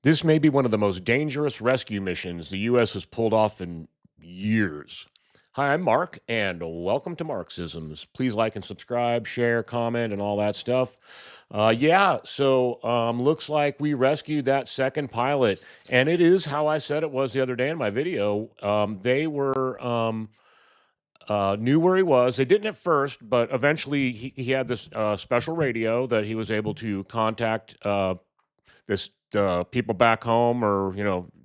This may be one of the most dangerous rescue missions the U.S. has pulled off in years. Hi, I'm Mark, and welcome to Marxisms. Please like and subscribe, share, comment, and all that stuff. Looks like we rescued that second pilot, and it is how I said it was the other day in my video. They were knew where he was. They didn't at first, but eventually he had this special radio that he was able to contact this people back home, or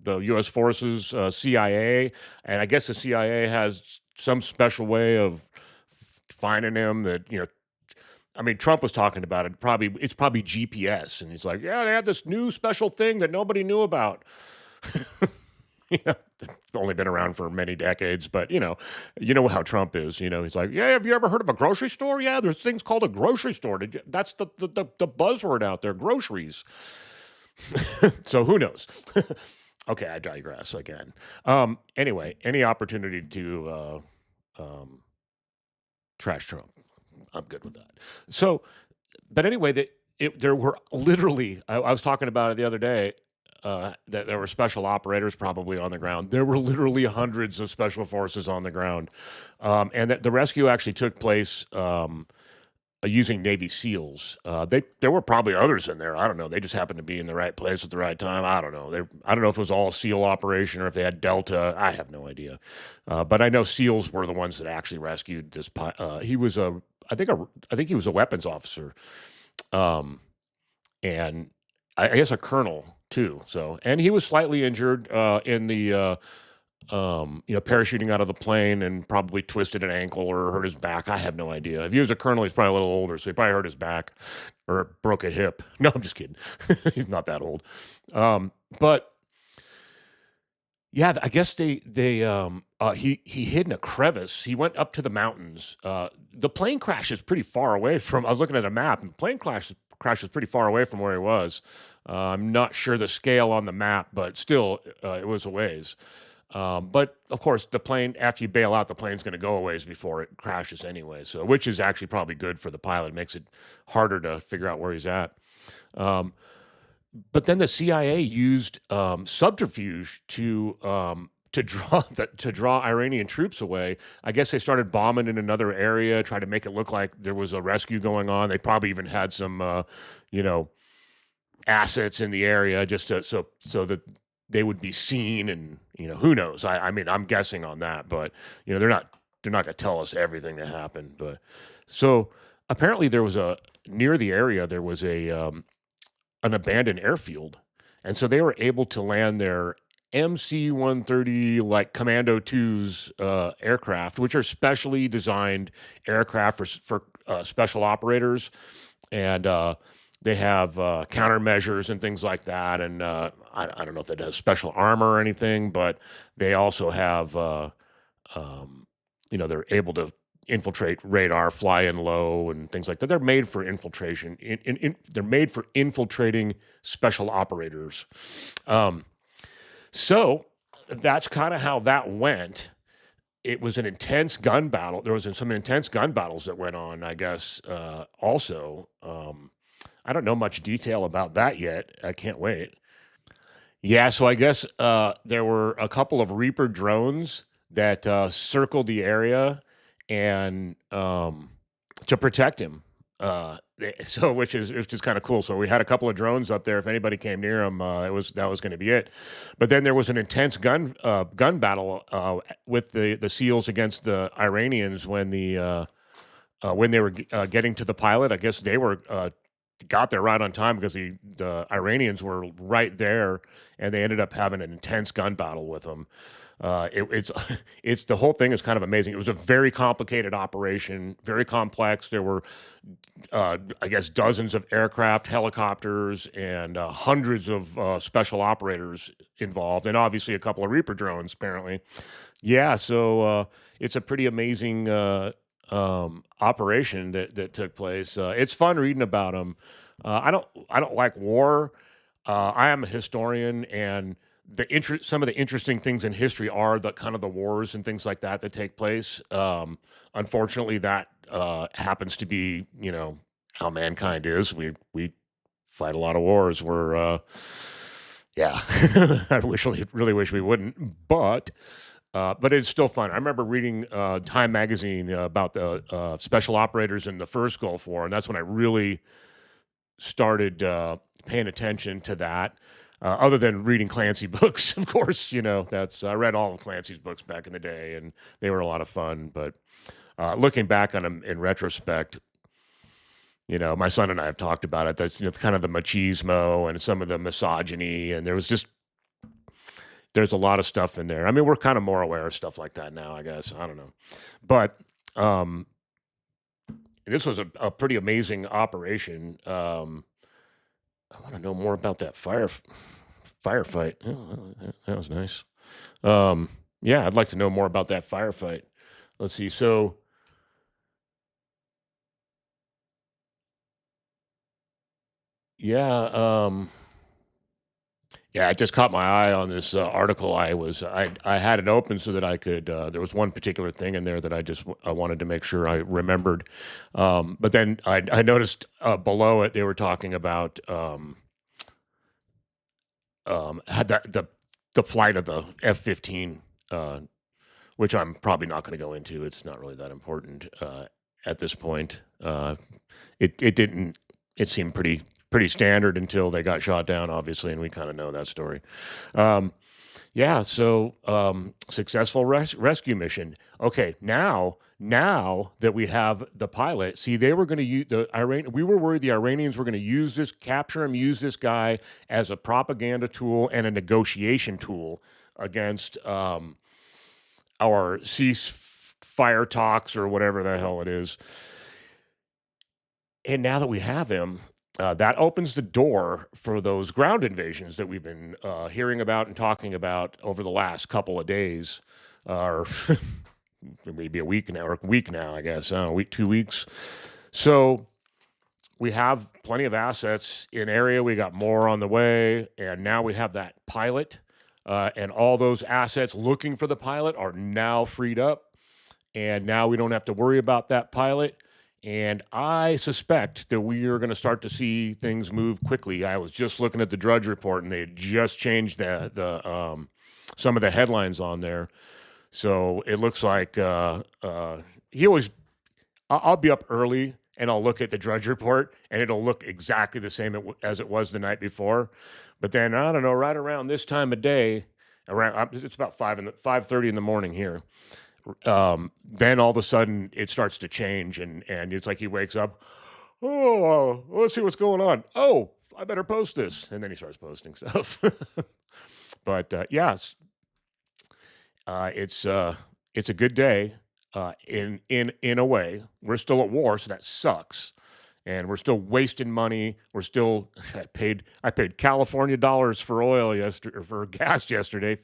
the U.S. forces, CIA, and I guess the CIA has some special way of finding him. That I mean, Trump was talking about it. It's probably GPS, and he's like, "Yeah, they had this new special thing that nobody knew about." It's only been around for many decades, but you know how Trump is. He's like, "Yeah, have you ever heard of a grocery store? Yeah, there's things called a grocery store. That's the buzzword out there, groceries." So who knows? Okay, I digress again. Anyway, any opportunity to trash Trump, I'm good with that. So, but anyway, there were literally, I was talking about it the other day, that there were special operators probably on the ground. There were literally hundreds of special forces on the ground. And that the rescue actually took place using Navy SEALs. There were probably others in there. I don't know. They just happened to be in the right place at the right time. I don't know. I don't know if it was all SEAL operation or if they had Delta. I have no idea. But I know SEALs were the ones that actually rescued this. He was I think he was a weapons officer, um, and I guess a colonel too. So, and he was slightly injured in the parachuting out of the plane, and probably twisted an ankle or hurt his back. I have no idea. If he was a colonel, he's probably a little older, so he probably hurt his back or broke a hip. No, I'm just kidding. He's not that old. But yeah, I guess he hid in a crevice. He went up to the mountains. The plane crash is pretty far away from. I was looking at a map, and plane crash is pretty far away from where he was. I'm not sure the scale on the map, but still, it was a ways. But of course, the plane, after you bail out, the plane's going to go a ways before it crashes anyway. So, which is actually probably good for the pilot. It makes it harder to figure out where he's at. Um, but then the CIA used subterfuge to draw to draw Iranian troops away. I guess they started bombing in another area, trying to make it look like there was a rescue going on. They probably even had some, you know, assets in the area just so that they would be seen, and who knows. I mean, I'm guessing on that, but they're not going to tell us everything that happened. But so apparently there was a near the area there was a an abandoned airfield, and so they were able to land their MC-130 like Commando 2s aircraft, which are specially designed aircraft for special operators, and they have countermeasures and things like that. And I don't know if it has special armor or anything, but they also have, they're able to infiltrate radar, fly in low, and things like that. They're made for infiltration. They're made for infiltrating special operators. Um, so that's kind of how that went. It was an intense gun battle. There was some intense gun battles that went on, I guess, also. I don't know much detail about that yet. I can't wait. Yeah, so I guess there were a couple of Reaper drones that circled the area and to protect him. So which is kind of cool. So we had a couple of drones up there. If anybody came near him, that was going to be it. But then there was an intense gun battle with the SEALs against the Iranians when they were getting to the pilot. I guess they were got there right on time because the Iranians were right there, and they ended up having an intense gun battle with them. It's it's the whole thing is kind of amazing. It was a very complicated operation, very complex. There were, I guess, dozens of aircraft, helicopters, and hundreds of special operators involved, and obviously a couple of Reaper drones, apparently. Yeah, so it's a pretty amazing operation that took place. It's fun reading about them. I don't like war. I am a historian, and some of the interesting things in history are the kind of the wars and things like that that take place. Unfortunately, that happens to be how mankind is. We fight a lot of wars. Yeah. I really wish we wouldn't, but it's still fun. I remember reading Time magazine about the special operators in the first Gulf War, and that's when I really started paying attention to that. Other than reading Clancy books, of course, that's I read all of Clancy's books back in the day, and they were a lot of fun. But looking back on them in retrospect, my son and I have talked about it. That's kind of the machismo and some of the misogyny, and there's a lot of stuff in there. I mean, we're kind of more aware of stuff like that now, I guess. I don't know, but um, this was a pretty amazing operation. I want to know more about that firefight. Oh, that was nice. Um, yeah, I'd like to know more about that firefight. Let's see. So, yeah, yeah, it just caught my eye on this article. I had it open so that I could. There was one particular thing in there that I wanted to make sure I remembered. But then I noticed below it they were talking about had the flight of the F-15, uh, which I'm probably not going to go into. It's not really that important at this point. It didn't. It seemed pretty standard until they got shot down, obviously, and we kind of know that story. Um, yeah, so successful rescue mission. Okay, now that we have the pilot, see, they were going to use the Iran. We were worried the Iranians were going to capture him, use this guy as a propaganda tool and a negotiation tool against our ceasefire talks or whatever the hell it is. And now that we have him, that opens the door for those ground invasions that we've been hearing about and talking about over the last couple of days, or maybe a week now, I guess, a week, 2 weeks. So we have plenty of assets in area. We got more on the way, and now we have that pilot, and all those assets looking for the pilot are now freed up, and now we don't have to worry about that pilot. And I suspect that we are going to start to see things move quickly. I was just looking at the Drudge report, and they had just changed the some of the headlines on there. So it looks like he always. I'll be up early and I'll look at the Drudge report, and it'll look exactly the same as it was the night before. But then I don't know, right around this time of day, around it's about 5:30 in the morning here, then all of a sudden it starts to change, and it's like he wakes up. Oh, let's see what's going on. Oh, I better post this, and then he starts posting stuff. But yes, it's a good day. In a way, we're still at war, so that sucks, and we're still wasting money. We're still I paid California dollars for oil yesterday, or for gas yesterday.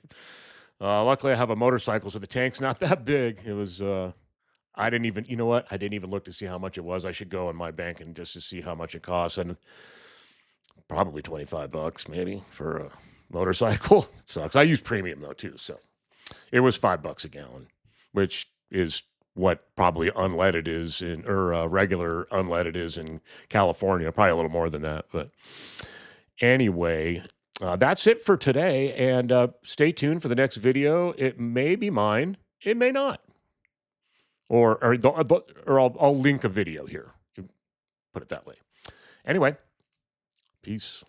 Luckily, I have a motorcycle, so the tank's not that big. It was. I didn't even. You know what? I didn't even look to see how much it was. I should go in my bank and just to see how much it costs, and probably $25 maybe for a motorcycle. Sucks. I use premium though too, so it was $5 a gallon, which is what probably unleaded is in, or regular unleaded is in California. Probably a little more than that, but anyway, that's it for today. And stay tuned for the next video. It may be mine. It may not. Or I'll link a video here. Put it that way. Anyway, peace.